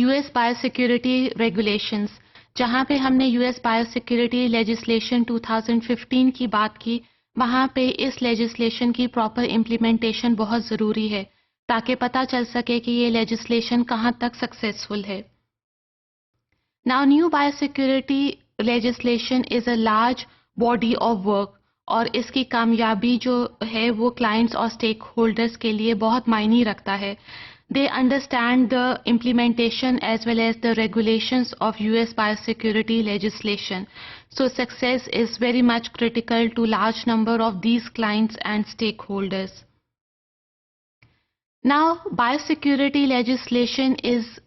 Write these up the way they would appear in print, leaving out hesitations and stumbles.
US biosecurity regulations, जहाँ पे हमने US बायोसिक्योरिटी लेजिस्लेशन 2015 की बात की, वहाँ पे इस लेजिस्लेशन की प्रॉपर इम्प्लीमेंटेशन बहुत ज़रूरी है ताकि पता चल सके कि ये लेजिस्लेशन कहाँ तक सक्सेसफुल है. Now, new biosecurity legislation is a large body of work और इसकी कामयाबी जो है वो क्लाइंट्स और स्टेक होल्डर्स के लिए बहुत मायने रखता है. They understand the implementation as well as the regulations of US biosecurity legislation. So success is very much critical to large number of these clients and stakeholders. Now, biosecurity legislation is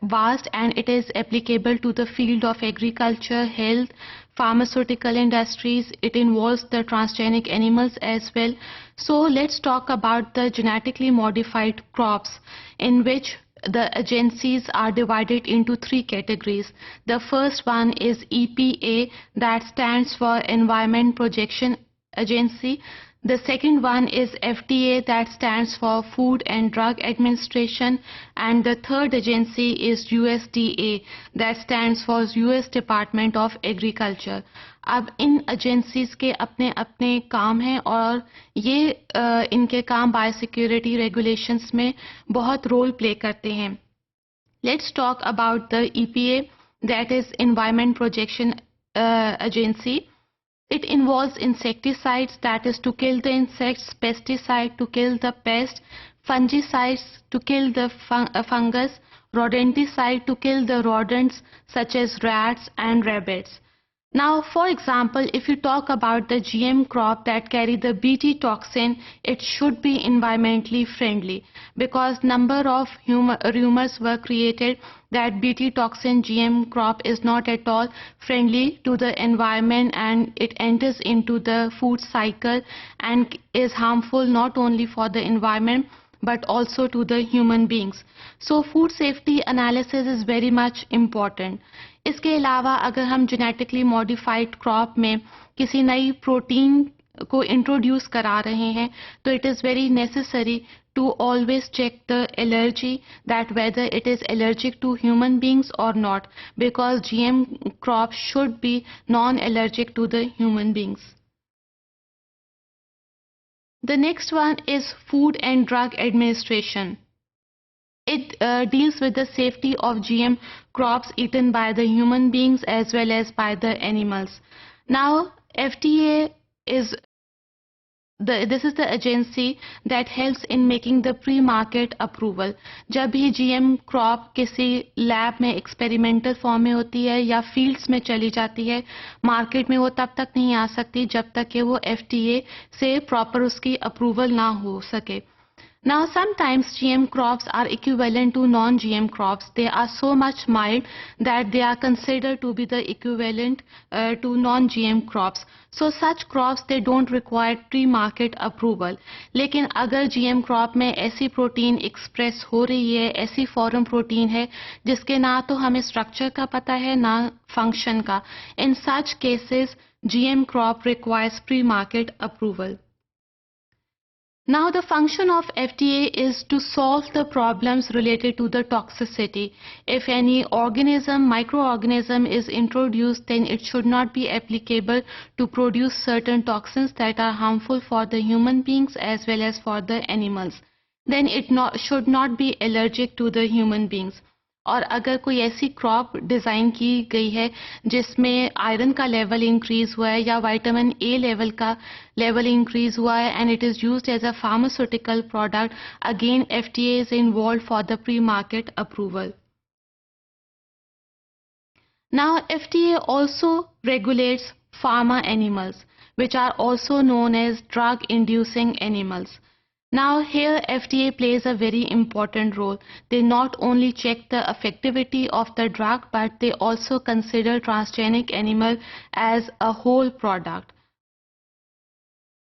vast and it is applicable to the field of agriculture, health, pharmaceutical industries. It involves the transgenic animals as well. So let's talk about the genetically modified crops, in which the agencies are divided into three categories. The first one is EPA, that stands for Environment Protection Agency. The second one is FDA, that stands for Food and Drug Administration, and the third agency is USDA, that stands for US Department of Agriculture. अब इन agencies के अपने अपने काम हैं और ये इनके काम बायोसिक्योरिटी रेगुलेशंस में बहुत रोल प्ले करते हैं. Let's talk about the EPA, that is Environment Protection Agency. It involves insecticides, that is to kill the insects, pesticide to kill the pest, fungicides to kill the fungus, rodenticide to kill the rodents such as rats and rabbits. Now, for example, if you talk about the GM crop that carry the Bt toxin, it should be environmentally friendly, because number of rumors were created that Bt toxin GM crop is not at all friendly to the environment and it enters into the food cycle and is harmful not only for the environment but also to the human beings. So food safety analysis is very much important. इसके अलावा अगर हम genetically modified crop में किसी नई protein को introduce करा रहे हैं तो it is very necessary to always check the allergy, that whether it is allergic to human beings or not, because GM crops should be non-allergic to the human beings. The next one is Food and Drug Administration. It deals with the safety of GM crops eaten by the human beings as well as by the animals. Now, FDA is this is the agency that helps in making the pre-market approval. जब भी GM crop किसी lab में experimental form में होती है या fields में चली जाती है, मार्केट में वो तब तक नहीं आ सकती जब तक कि वो FDA से प्रॉपर उसकी अप्रूवल ना हो सके. Now, sometimes GM crops are equivalent to non-GM crops. They are so much mild that they are considered to be the equivalent to non-GM crops. So, such crops, they don't require pre-market approval. लेकिन अगर GM crop में ऐसी protein express हो रही है, ऐसी foreign protein है जिसके ना तो हमें स्ट्रक्चर का पता है ना फंक्शन का, in such cases GM crop requires pre-market approval. Now, the function of FDA is to solve the problems related to the toxicity. If any organism, microorganism is introduced, then it should not be applicable to produce certain toxins that are harmful for the human beings as well as for the animals. Then it should not be allergic to the human beings. और अगर कोई ऐसी crop design की गई है जिसमें iron का level increase हुआ है या विटामिन ए लेवल का लेवल इंक्रीज हुआ है and it is used as a pharmaceutical product, again FDA is involved for the pre market approval. Now, FDA also regulates pharma animals, which are also known as drug-inducing animals. Now, here FDA plays a very important role. They not only check the effectivity of the drug, but they also consider transgenic animal as a whole product.